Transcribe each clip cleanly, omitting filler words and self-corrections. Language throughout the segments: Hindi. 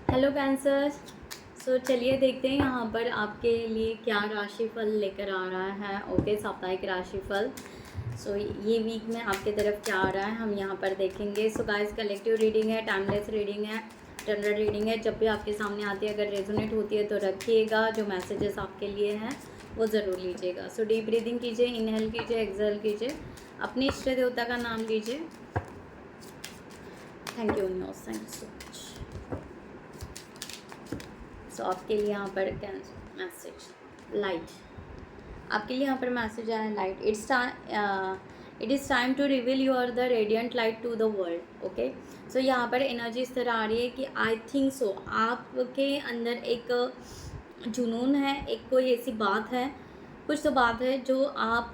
Hello cancer. चलिए देखते हैं यहाँ पर आपके लिए क्या राशिफल लेकर आ रहा है। ओके, साप्ताहिक राशिफल। ये वीक में आपके तरफ क्या आ रहा है हम यहाँ पर देखेंगे। गाइस, कलेक्टिव रीडिंग है, टाइमलेस रीडिंग है, जनरल रीडिंग है। जब भी आपके सामने आती है, अगर रेजोनेट होती है तो रखिएगा। जो मैसेजेस आपके लिए हैं वो ज़रूर लीजिएगा। डीप ब्रीदिंग कीजिए, इनहेल कीजिए, एक्सहेल कीजिए, अपने इष्ट देवता का नाम लीजिए। Thank you universe, thank you so much. आपके लिए यहाँ पर मैसेज लाइट, आपके लिए यहाँ पर मैसेज आया light. It is time to reveal you are the radiant light to the world. Okay, यहाँ पर एनर्जी इस तरह आ रही है कि आई थिंक सो आपके अंदर एक जुनून है, एक कोई ऐसी बात है, कुछ तो बात है जो आप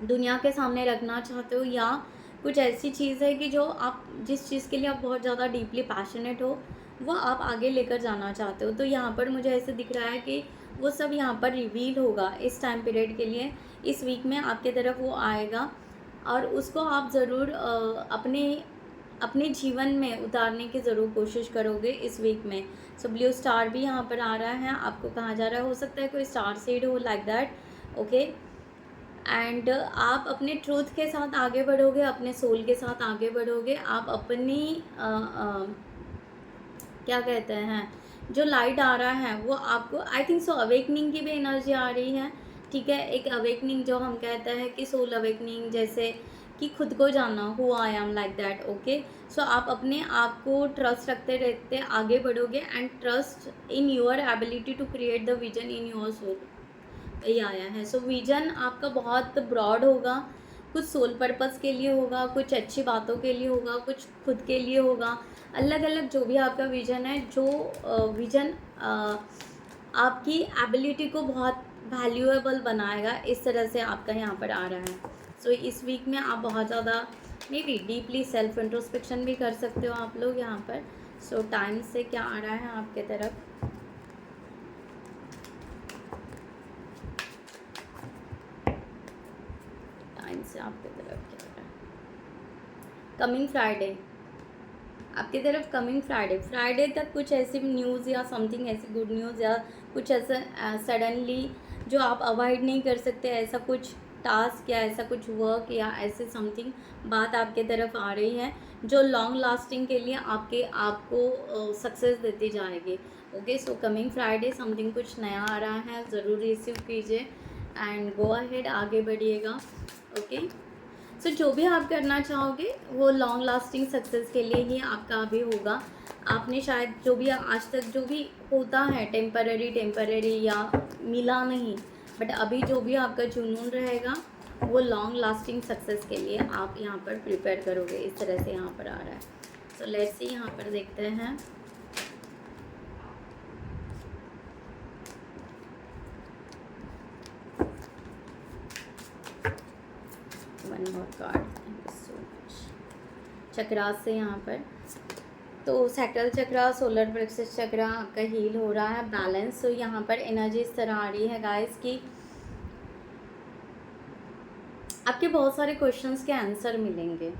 दुनिया के सामने रखना चाहते हो, या कुछ ऐसी चीज़ है कि जो आप जिस चीज़ के लिए आप बहुत ज़्यादा डीपली पैशनेट हो वो आप आगे लेकर जाना चाहते हो। तो यहाँ पर मुझे ऐसे दिख रहा है कि वो सब यहाँ पर रिवील होगा इस टाइम पीरियड के लिए। इस वीक में आपके तरफ वो आएगा और उसको आप ज़रूर अपने जीवन में उतारने की ज़रूर कोशिश करोगे इस वीक में। ब्लू स्टार भी यहाँ पर आ रहा है, आपको कहा जा रहा है, हो सकता है कोई स्टार सीड हो, लाइक दैट। ओके, एंड आप अपने ट्रूथ के साथ आगे बढ़ोगे, अपने सोल के साथ आगे बढ़ोगे। आप अपनी क्या कहते हैं, जो लाइट आ रहा है वो आपको आई थिंक सो अवेकनिंग की भी एनर्जी आ रही है। ठीक है, एक अवेकनिंग जो हम कहते हैं कि सोल अवेकनिंग, जैसे कि खुद को जानना, who I am, like that. Okay, आप अपने आप को ट्रस्ट रखते रहते आगे बढ़ोगे and trust in your ability to create the vision in your soul, ये आया है। विजन आपका बहुत ब्रॉड होगा, कुछ सोल पर्पस के लिए होगा, कुछ अच्छी बातों के लिए होगा, कुछ खुद के लिए होगा, अलग अलग जो भी आपका विजन है। जो विजन आपकी एबिलिटी को बहुत वैल्यूएबल बनाएगा, इस तरह से आपका यहाँ पर आ रहा है। इस वीक में आप बहुत ज़्यादा may be deeply self introspection भी कर सकते हो आप लोग यहाँ पर। टाइम से क्या आ रहा है आपके तरफ, से आपकी तरफ क्या हो रहा है। कमिंग फ्राइडे, आपकी तरफ कमिंग फ्राइडे तक कुछ ऐसी न्यूज़ या समथिंग ऐसी गुड न्यूज़ या कुछ ऐसा सडनली जो आप अवॉइड नहीं कर सकते, ऐसा कुछ टास्क या ऐसा कुछ वर्क या ऐसे समथिंग बात आपके तरफ आ रही है जो लॉन्ग लास्टिंग के लिए आपको सक्सेस देती जाएगी। ओके, कमिंग फ्राइडे समथिंग कुछ नया आ रहा है, ज़रूर रिसीव कीजिए एंड गो अहेड, आगे बढ़िएगा। ओके, जो भी आप करना चाहोगे वो लॉन्ग लास्टिंग सक्सेस के लिए ही आपका अभी होगा। आपने शायद जो भी आज तक जो भी होता है टेम्पररी या मिला नहीं, बट अभी जो भी आपका जुनून रहेगा वो लॉन्ग लास्टिंग सक्सेस के लिए आप यहाँ पर प्रिपेयर करोगे, इस तरह से यहाँ पर आ रहा है। लेट्स सी, यहाँ पर देखते हैं। One more card, thank you so much. Chakras से यहाँ पर सैक्रल चक्रा, सोलर प्लेक्सस चक्रा आपका हील हो रहा है, बैलेंस। यहाँ पर एनर्जी इस तरह आ रही है गाइस कि आपके बहुत सारे क्वेश्चंस के आंसर मिलेंगे।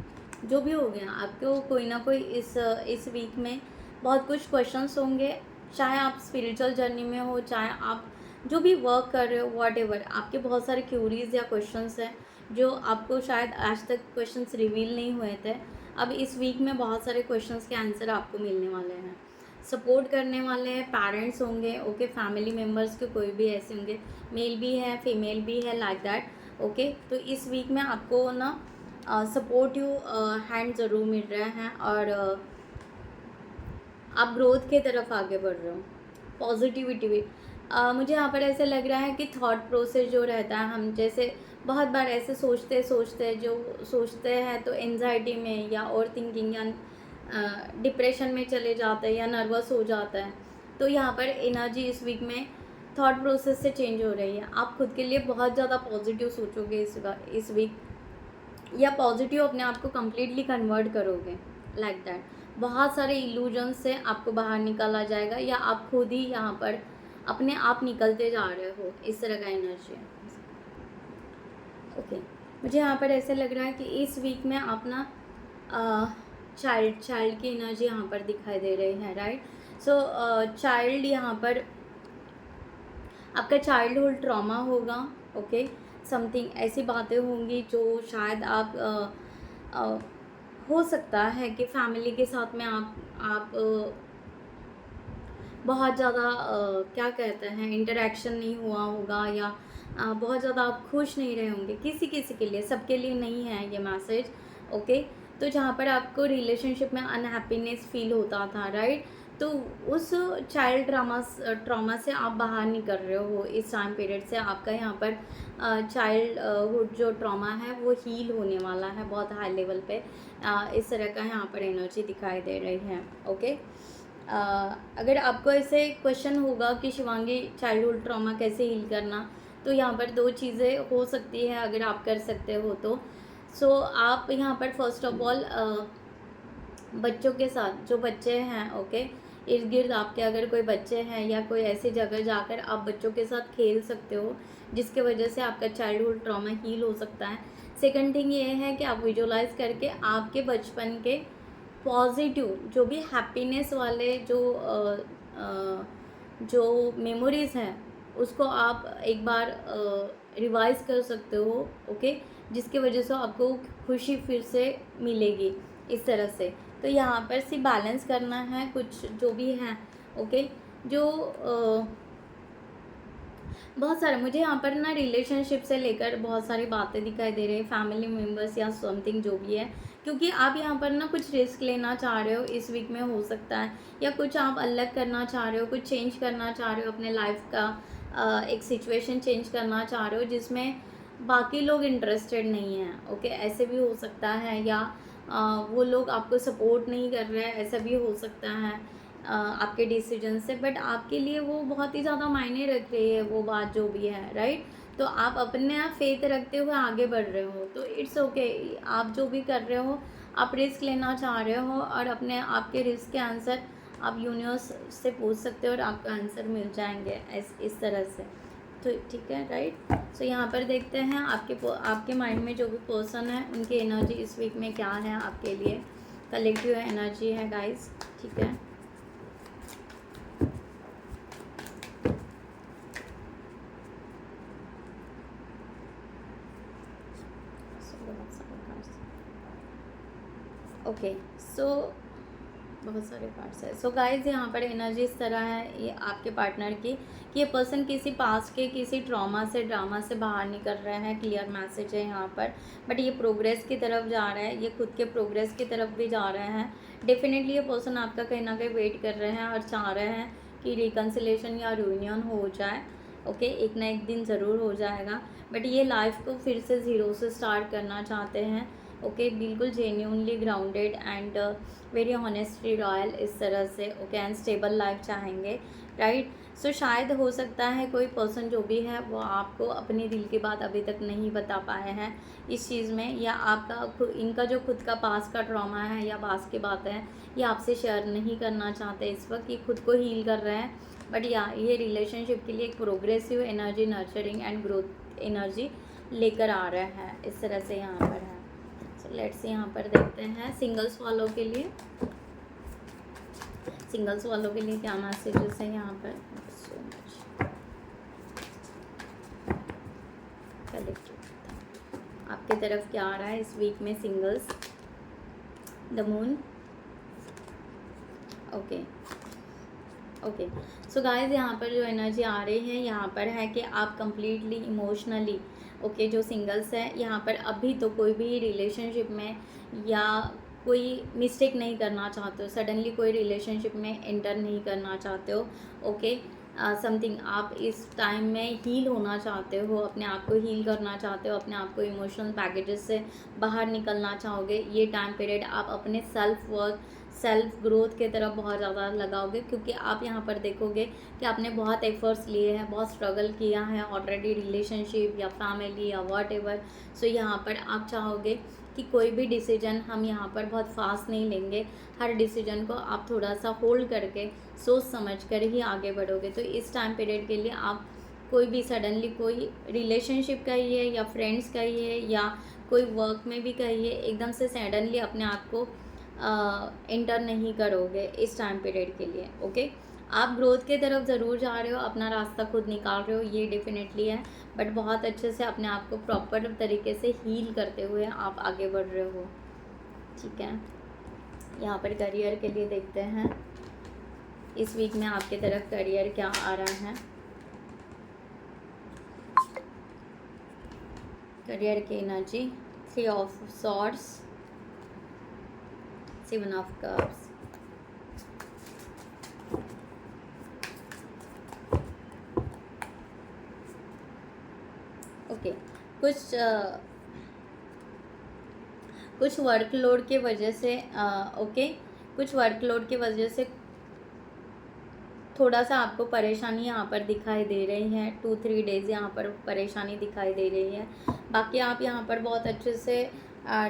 जो भी हो गया, आपको कोई ना कोई इस वीक में बहुत कुछ क्वेश्चंस होंगे, चाहे आप स्पिरिचुअल जर्नी में हो, चाहे आप जो भी वर्क कर रहे हो, व्हाटएवर, आपके बहुत सारे क्यूरीज या क्वेश्चंस हैं जो आपको शायद आज तक क्वेश्चंस रिवील नहीं हुए थे। अब इस वीक में बहुत सारे क्वेश्चंस के आंसर आपको मिलने वाले हैं। सपोर्ट करने वाले हैं, पेरेंट्स होंगे, ओके, फैमिली मेम्बर्स के कोई भी ऐसे होंगे, मेल भी है फीमेल भी है, लाइक दैट। ओके, इस वीक में आपको ना सपोर्टिव हैंड ज़रूर मिल रहे हैं और आप ग्रोथ के तरफ आगे बढ़ रहे हो, पॉजिटिविटी भी। मुझे यहाँ पर ऐसे लग रहा है कि थॉट प्रोसेस जो रहता है, हम जैसे बहुत बार ऐसे सोचते हैं तो एंजाइटी में या और थिंकिंग या डिप्रेशन में चले जाते हैं या नर्वस हो जाता है। तो यहाँ पर एनर्जी इस वीक में थॉट प्रोसेस से चेंज हो रही है। आप खुद के लिए बहुत ज़्यादा पॉजिटिव सोचोगे इस वीक, या पॉजिटिव अपने आप को कम्प्लीटली कन्वर्ट करोगे, लाइक दैट। बहुत सारे इल्यूजन से आपको बाहर निकाला जाएगा या आप खुद ही यहाँ पर अपने आप निकलते जा रहे हो, इस तरह का एनर्जी है। ओके, मुझे यहाँ पर ऐसे लग रहा है कि इस वीक में आप ना चाइल्ड की एनर्जी यहाँ पर दिखाई दे रही है, राइट। सो चाइल्ड यहाँ पर आपका चाइल्डहुड ट्रॉमा होगा, ओके। समथिंग ऐसी बातें होंगी जो शायद आप हो सकता है कि फैमिली के साथ में आप बहुत ज़्यादा क्या कहते हैं इंटरेक्शन नहीं हुआ होगा, या बहुत ज़्यादा आप खुश नहीं रहे होंगे, किसी किसी के लिए, सबके लिए नहीं है ये मैसेज, ओके। तो जहाँ पर आपको रिलेशनशिप में अनहैप्पीनेस फील होता था, राइट, तो उस चाइल्ड ट्रॉमा से आप बाहर नहीं कर रहे हो इस टाइम पीरियड से। आपका यहाँ पर चाइल्डहुड जो ट्रॉमा है वो हील होने वाला है बहुत हाई लेवल पे। इस तरह का यहाँ पर एनर्जी दिखाई दे रही है, ओके। अगर आपको ऐसे क्वेश्चन होगा कि शिवांगी चाइल्डहुड ट्रॉमा कैसे हील करना, तो यहाँ पर दो चीज़ें हो सकती है अगर आप कर सकते हो तो। सो आप यहाँ पर फर्स्ट ऑफ ऑल बच्चों के साथ, जो बच्चे हैं, ओके, इर्द गिर्द आपके अगर कोई बच्चे हैं या कोई ऐसी जगह जाकर आप बच्चों के साथ खेल सकते हो, जिसके वजह से आपका चाइल्डहुड ट्रॉमा हील हो सकता है। सेकंड थिंग ये है कि आप विजुअलाइज करके आपके बचपन के पॉजिटिव जो भी हैप्पीनेस वाले जो मेमोरीज़ हैं उसको आप एक बार रिवाइज कर सकते हो, ओके, जिसकी वजह से आपको खुशी फिर से मिलेगी इस तरह से। तो यहाँ पर सिर्फ बैलेंस करना है कुछ जो भी हैं, ओके। जो बहुत सारे मुझे यहाँ पर ना रिलेशनशिप से लेकर बहुत सारी बातें दिखाई दे रही है, फैमिली मेम्बर्स या समथिंग जो भी है, क्योंकि आप यहाँ पर ना कुछ रिस्क लेना चाह रहे हो इस वीक में, हो सकता है, या कुछ आप अलग करना चाह रहे हो, कुछ चेंज करना चाह रहे हो अपने लाइफ का, एक सिचुएशन चेंज करना चाह रहे हो जिसमें बाकी लोग इंटरेस्टेड नहीं हैं, ओके, ऐसे भी हो सकता है। या वो लोग आपको सपोर्ट नहीं कर रहे हैं, ऐसा भी हो सकता है आपके डिसीजन से, बट आपके लिए वो बहुत ही ज़्यादा मायने रख रही है वो बात जो भी है, राइट। तो आप अपने आप फेथ रखते हुए आगे बढ़ रहे हो, तो इट्स ओके। आप जो भी कर रहे हो, आप रिस्क लेना चाह रहे हो, और अपने आपके रिस्क के आंसर आप यूनिवर्स से पूछ सकते हो और आपका आंसर मिल जाएंगे इस तरह से। तो ठीक है, राइट। सो यहाँ पर देखते हैं आपके माइंड में जो भी पर्सन है उनकी एनर्जी इस वीक में क्या है आपके लिए, कलेक्टिव एनर्जी है गाइस, ठीक है। ओके, सो बहुत सारे पार्ट्स है। सो गाइज यहाँ पर एनर्जी इस तरह है ये आपके पार्टनर की कि ये पर्सन किसी पास्ट के किसी ड्रामा से बाहर निकल रहा है, क्लियर मैसेज है यहाँ पर। बट ये प्रोग्रेस की तरफ जा रहा है, ये खुद के प्रोग्रेस की तरफ भी जा रहे हैं। डेफिनेटली ये पर्सन आपका कहीं ना कहीं वेट कर रहे हैं और चाह रहे हैं कि रिकन्सिलेशन या यूनियन हो जाए, ओके, एक ना एक दिन ज़रूर हो जाएगा। बट ये लाइफ को फिर से ज़ीरो से स्टार्ट करना चाहते हैं, ओके, बिल्कुल genuinely grounded and very honestly royal इस तरह से, ओके, एंड स्टेबल लाइफ चाहेंगे, राइट। सो शायद हो सकता है कोई पर्सन जो भी है वो आपको अपने दिल की बात अभी तक नहीं बता पाए हैं इस चीज़ में, या इनका जो खुद का पास का ट्रॉमा है या पास की बात है ये आपसे शेयर नहीं करना चाहते इस वक्त, ये खुद को हील कर रहे हैं। बट ये रिलेशनशिप के लिए एक progressive energy, nurturing and growth energy लेकर आ रहा है इस तरह से यहाँ पर है। सो लेट्स यहाँ पर देखते हैं सिंगल्स वालों के लिए, सिंगल्स वालों के लिए क्या मैसेजेस है यहाँ पर। सो मच कलेक्टिव आपके तरफ क्या आ रहा है इस वीक में singles, the moon, okay okay. So guys यहाँ पर जो एनर्जी आ रही है यहाँ पर है कि आप कंप्लीटली इमोशनली, ओके, जो सिंगल्स है यहाँ पर अभी तो कोई भी रिलेशनशिप में या कोई मिस्टेक नहीं करना चाहते हो, सडनली कोई रिलेशनशिप में एंटर नहीं करना चाहते हो, ओके। समथिंग आप इस टाइम में हील होना चाहते हो, अपने आप को हील करना चाहते हो, अपने आप को इमोशनल पैकेजेस से बाहर निकलना चाहोगे। ये टाइम पीरियड आप अपने सेल्फ वर्क, सेल्फ ग्रोथ के तरफ बहुत ज़्यादा लगाओगे, क्योंकि आप यहाँ पर देखोगे कि आपने बहुत एफर्ट्स लिए हैं, बहुत स्ट्रगल किया है ऑलरेडी, रिलेशनशिप या फैमिली या वॉट एवर। सो यहाँ पर आप चाहोगे कि कोई भी डिसीजन हम यहाँ पर बहुत फास्ट नहीं लेंगे, हर डिसीजन को आप थोड़ा सा होल्ड करके सोच समझ कर ही आगे बढ़ोगे। तो इस टाइम पीरियड के लिए आप कोई भी सडनली कोई रिलेशनशिप कहिए या फ्रेंड्स कहिए या कोई वर्क में भी कहिए, एकदम से सडनली अपने आप को एंटर नहीं करोगे इस टाइम पीरियड के लिए। ओके, आप ग्रोथ की तरफ ज़रूर जा रहे हो, अपना रास्ता खुद निकाल रहे हो, ये डेफिनेटली है, बट बहुत अच्छे से अपने आप को प्रॉपर तरीके से हील करते हुए आप आगे बढ़ रहे हो। ठीक है, यहाँ पर करियर के लिए देखते हैं इस वीक में आपके तरफ करियर क्या आ रहा है। करियर की energy, 3 of swords, 7 of cups, okay. कुछ वर्कलोड की वजह से ओके, कुछ वर्कलोड की वजह से थोड़ा सा आपको परेशानी यहाँ पर दिखाई दे रही है। 2-3 डेज़ यहाँ पर परेशानी दिखाई दे रही है। बाकी आप यहाँ पर बहुत अच्छे से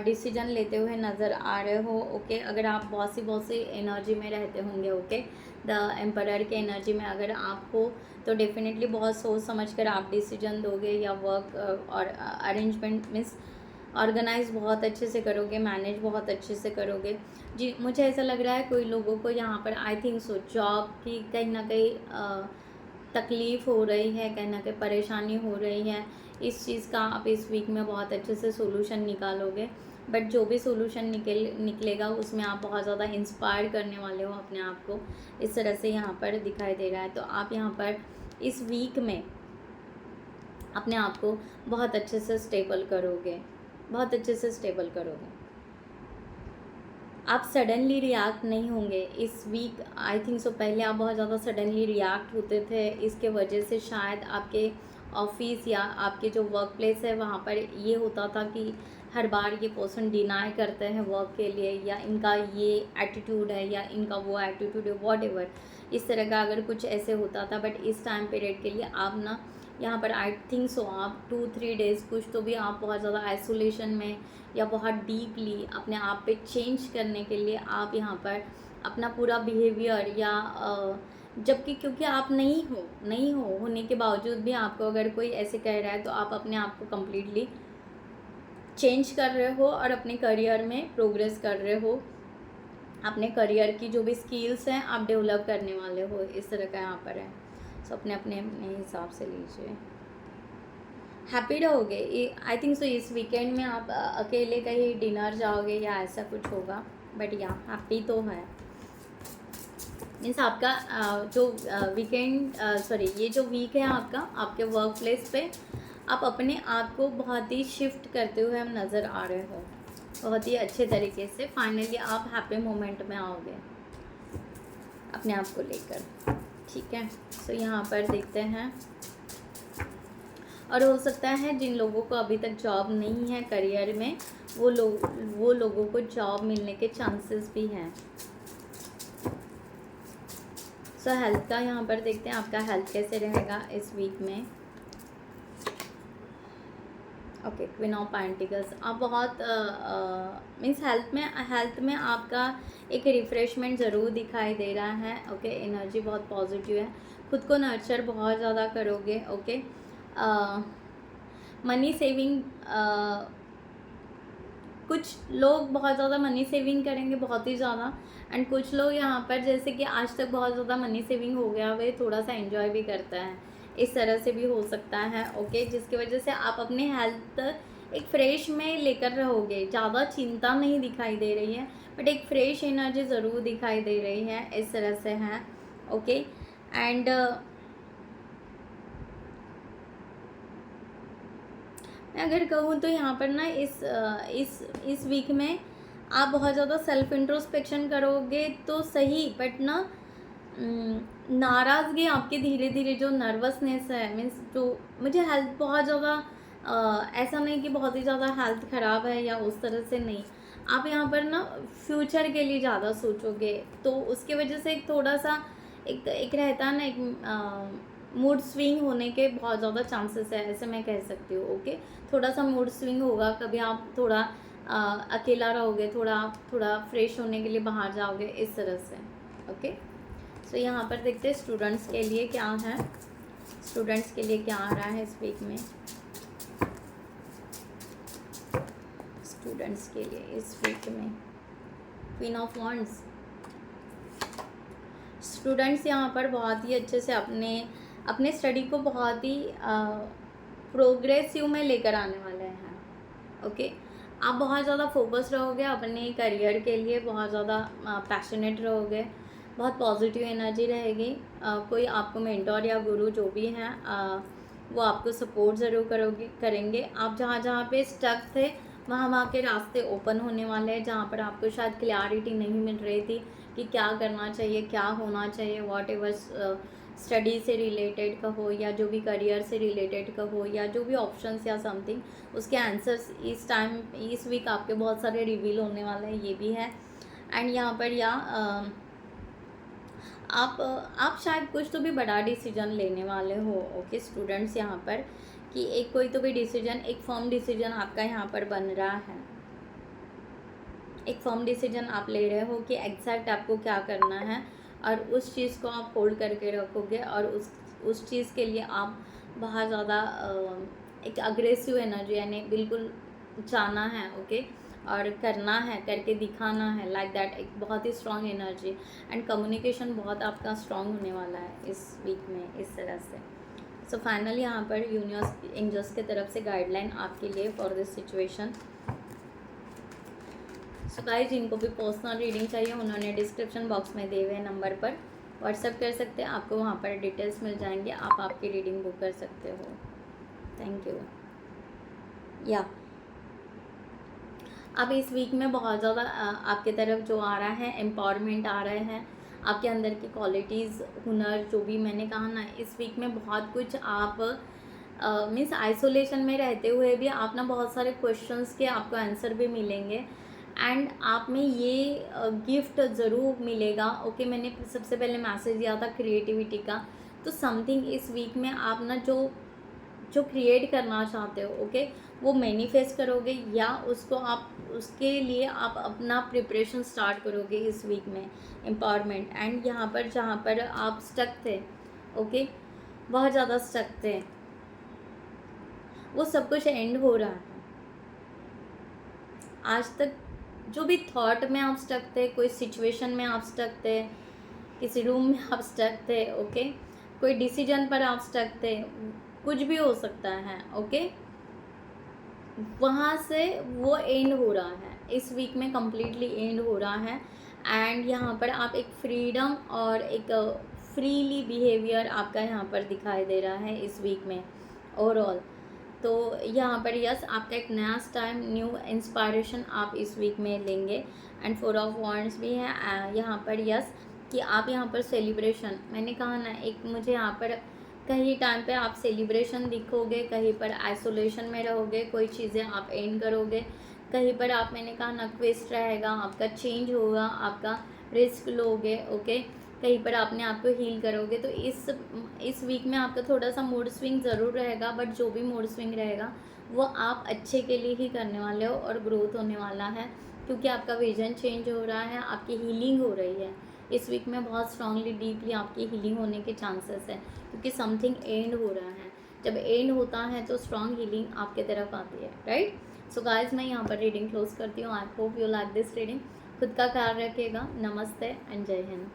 डिसीजन लेते हुए नज़र आ रहे हो। ओके, अगर आप बहुत सी एनर्जी में रहते होंगे, ओके, द एम्परर के एनर्जी में अगर आप हो तो डेफिनेटली बहुत सोच समझ कर आप डिसीजन दोगे, या वर्क और अरेंजमेंट मीन्स ऑर्गेनाइज बहुत अच्छे से करोगे, मैनेज बहुत अच्छे से करोगे। जी, मुझे ऐसा लग रहा है कोई लोगों को यहाँ पर आई थिंक सो जॉब की कहीं ना कहीं तकलीफ़ हो रही है, कहीं ना कहीं परेशानी हो रही है। इस चीज़ का आप इस वीक में बहुत अच्छे से सोल्यूशन निकालोगे, बट जो भी सोल्यूशन निकलेगा उसमें आप बहुत ज़्यादा इंस्पायर करने वाले हो अपने आप को, इस तरह से यहाँ पर दिखाई दे रहा है। तो आप यहाँ पर इस वीक में अपने आप को बहुत अच्छे से स्टेबल करोगे, बहुत अच्छे से स्टेबल करोगे। आप सडनली रिएक्ट नहीं होंगे इस वीक। आई थिंक सो पहले आप बहुत ज़्यादा सडनली रिएक्ट होते थे, इसके वजह से शायद आपके ऑफिस या आपके जो वर्क प्लेस है वहाँ पर ये होता था कि हर बार ये पर्सन डिनाई करते हैं वर्क के लिए, या इनका ये एटीट्यूड है, या इनका वो एटीट्यूड है, वॉट इस तरह का अगर कुछ ऐसे होता था। बट इस टाइम पीरियड के लिए आप ना यहाँ पर आई थिंक सो आप 2-3 डेज़ कुछ तो भी आप बहुत ज़्यादा आइसोलेशन में या बहुत डीपली अपने आप पे चेंज करने के लिए आप यहाँ पर अपना पूरा बिहेवियर या जबकि क्योंकि आप नहीं हो होने के बावजूद भी आपको अगर कोई ऐसे कह रहा है तो आप अपने आप को कम्प्लीटली चेंज कर रहे हो और अपने करियर में प्रोग्रेस कर रहे हो। अपने करियर की जो भी स्किल्स हैं आप डेवलप करने वाले हो, इस तरह का यहाँ पर है। सो अपने हिसाब से लीजिए, हैप्पी रहोगे। आई थिंक सो इस वीकेंड में आप अकेले कहीं डिनर जाओगे या ऐसा कुछ होगा, बट या हैप्पी तो है। मीन्स आपका जो वीकेंड ये जो वीक है आपका, आपके वर्क प्लेस पे आप अपने आप को बहुत ही शिफ्ट करते हुए हम नज़र आ रहे हो, बहुत ही अच्छे तरीके से। फाइनली आप हैप्पी मोमेंट में आओगे अपने आप को लेकर। ठीक है, सो यहाँ पर देखते हैं। और हो सकता है जिन लोगों को अभी तक जॉब नहीं है करियर में, वो लोगों को जॉब मिलने के चांसेस भी हैं। सो हेल्थ का यहाँ पर देखते हैं, आपका हेल्थ कैसे रहेगा इस वीक में। ओके, क्वीन ऑफ पेंटिकल्स, आप बहुत मीन्स हेल्थ में आपका एक रिफ्रेशमेंट ज़रूर दिखाई दे रहा है। ओके, एनर्जी बहुत पॉजिटिव है, खुद को नर्चर बहुत ज़्यादा करोगे। ओके, मनी सेविंग, कुछ लोग बहुत ज़्यादा मनी सेविंग करेंगे, बहुत ही ज़्यादा, एंड कुछ लोग यहाँ पर जैसे कि आज तक बहुत ज़्यादा मनी सेविंग हो गया वे थोड़ा सा एंजॉय भी करता है, इस तरह से भी हो सकता है। ओके, जिसकी वजह से आप अपने हेल्थ एक फ्रेश में लेकर रहोगे, ज़्यादा चिंता नहीं दिखाई दे रही है, बट एक फ्रेश एनर्जी ज़रूर दिखाई दे रही है, इस तरह से है। ओके, एंड मैं अगर कहूँ तो यहाँ पर ना इस वीक में आप बहुत ज़्यादा सेल्फ इंट्रोस्पेक्शन करोगे तो सही, बट ना नाराज़गी आपकी धीरे धीरे जो नर्वसनेस है, मीन्स जो मुझे हेल्थ बहुत ज़्यादा ऐसा नहीं कि बहुत ही ज़्यादा हेल्थ ख़राब है या उस तरह से नहीं, आप यहाँ पर ना फ्यूचर के लिए ज़्यादा सोचोगे, तो उसकी वजह से एक थोड़ा सा एक रहता है ना, एक मूड स्विंग होने के बहुत ज़्यादा चांसेस है, ऐसे मैं कह सकती हूँ। ओके, थोड़ा सा मूड स्विंग होगा, कभी आप थोड़ा अकेला रहोगे, थोड़ा फ्रेश होने के लिए बाहर जाओगे, इस तरह से। ओके, सो यहाँ पर देखते हैं स्टूडेंट्स के लिए क्या है, स्टूडेंट्स के लिए क्या आ रहा है इस वीक में। स्टूडेंट्स के लिए इस वीक में क्वीन ऑफ वॉन्ड्स। स्टूडेंट्स यहाँ पर बहुत ही अच्छे से अपने स्टडी को बहुत ही प्रोग्रेसिव में लेकर आने वाले हैं। ओके, आप बहुत ज़्यादा फोकस रहोगे अपने करियर के लिए, बहुत ज़्यादा पैशनेट रहोगे, बहुत पॉजिटिव एनर्जी रहेगी। कोई आपको मेंटोर या गुरु जो भी हैं वो आपको सपोर्ट ज़रूर करेंगे। आप जहाँ जहाँ पे स्टक थे वहाँ के रास्ते ओपन होने वाले हैं। जहाँ पर आपको शायद क्लैरिटी नहीं मिल रही थी कि क्या करना चाहिए, क्या होना चाहिए, वॉट एवर स्टडी से रिलेटेड का हो या जो भी करियर से रिलेटेड का हो या जो भी ऑप्शंस या समथिंग, उसके आंसर्स इस वीक आपके बहुत सारे रिवील होने वाले हैं, ये भी है। एंड यहाँ पर आप शायद कुछ तो भी बड़ा डिसीजन लेने वाले हो। ओके स्टूडेंट्स, यहाँ पर कि एक कोई तो भी डिसीजन, एक फर्म डिसीजन आपका यहाँ पर बन रहा है। एक फर्म डिसीजन आप ले रहे हो कि एग्जैक्ट आपको क्या करना है और उस चीज़ को आप होल्ड करके रखोगे और उस चीज़ के लिए आप बहुत ज़्यादा एक अग्रेसिव एनर्जी, यानी बिल्कुल जाना है। ओके, और करना है, करके दिखाना है, लाइक दैट। एक बहुत ही स्ट्रॉन्ग एनर्जी एंड कम्युनिकेशन बहुत आपका स्ट्रॉन्ग होने वाला है इस वीक में, इस तरह से। सो फाइनली यहाँ पर यूनिवर्स एंजल्स की तरफ से गाइडलाइन आपके लिए for this situation. So guys, जिनको भी पर्सनल रीडिंग चाहिए उन्होंने डिस्क्रिप्शन बॉक्स में दिए हुए नंबर पर व्हाट्सएप कर सकते हैं, आपको वहाँ पर डिटेल्स मिल जाएंगे, आप आपकी रीडिंग बुक कर सकते हो। Thank you. या अब इस वीक में बहुत ज़्यादा आपके तरफ जो आ रहा है एम्पावरमेंट आ रहे हैं, आपके अंदर की क्वालिटीज़, हुनर, जो भी मैंने कहा ना, इस वीक में बहुत कुछ आप मीन्स आइसोलेशन में रहते हुए भी आप ना बहुत सारे क्वेश्चंस के आपको आंसर भी मिलेंगे एंड आप में ये गिफ्ट ज़रूर मिलेगा। ओके, मैंने सबसे पहले मैसेज दिया था क्रिएटिविटी का, तो समथिंग इस वीक में आप ना जो क्रिएट करना चाहते हो, ओके, वो मैनिफेस्ट करोगे या उसको आप उसके लिए आप अपना प्रिपरेशन स्टार्ट करोगे इस वीक में। एम्पावरमेंट एंड यहाँ पर जहाँ पर आप स्टक थे, ओके, बहुत ज़्यादा स्टक थे, वो सब कुछ एंड हो रहा है। आज तक जो भी थॉट में आप स्टक थे, कोई सिचुएशन में आप स्टक थे, किसी रूम में आप स्टक थे, ओके, कोई डिसीजन पर आप स्टक थे, कुछ भी हो सकता है। ओके, वहाँ से वो एंड हो रहा है इस वीक में, कम्प्लीटली एंड हो रहा है। एंड यहाँ पर आप एक फ्रीडम और एक फ्रीली बिहेवियर आपका यहाँ पर दिखाई दे रहा है इस वीक में ओवरऑल। तो यहाँ पर यस, आपका एक नया टाइम, न्यू इंस्पायरेशन आप इस वीक में लेंगे। एंड 4 ऑफ वॉन्ड्स भी है यहाँ पर यस, कि आप यहाँ पर सेलिब्रेशन, मैंने कहा ना, एक मुझे यहाँ पर कहीं टाइम पे आप सेलिब्रेशन दिखोगे, कहीं पर आइसोलेशन में रहोगे, कोई चीज़ें आप एंड करोगे, कहीं पर आप, मैंने कहा ना, क्विस्ट रहेगा आपका, चेंज होगा आपका, रिस्क लोगे। ओके, कहीं पर आपने आपको हील करोगे। तो इस वीक में आपका थोड़ा सा मूड स्विंग ज़रूर रहेगा, बट जो भी मूड स्विंग रहेगा वो आप अच्छे के लिए ही करने वाले हो और ग्रोथ होने वाला है, क्योंकि आपका विजन चेंज हो रहा है, आपकी हीलिंग हो रही है इस वीक में। बहुत स्ट्रांगली डीपली आपकी हीलिंग होने के चांसेस है, क्योंकि समथिंग एंड हो रहा है। जब एंड होता है तो स्ट्रांग हीलिंग आपके तरफ आती है, राइट। सो गाइज, मैं यहाँ पर रीडिंग क्लोज करती हूँ। I hope you like this reading. खुद का ख्याल रखिएगा। नमस्ते एंड जय हिंद।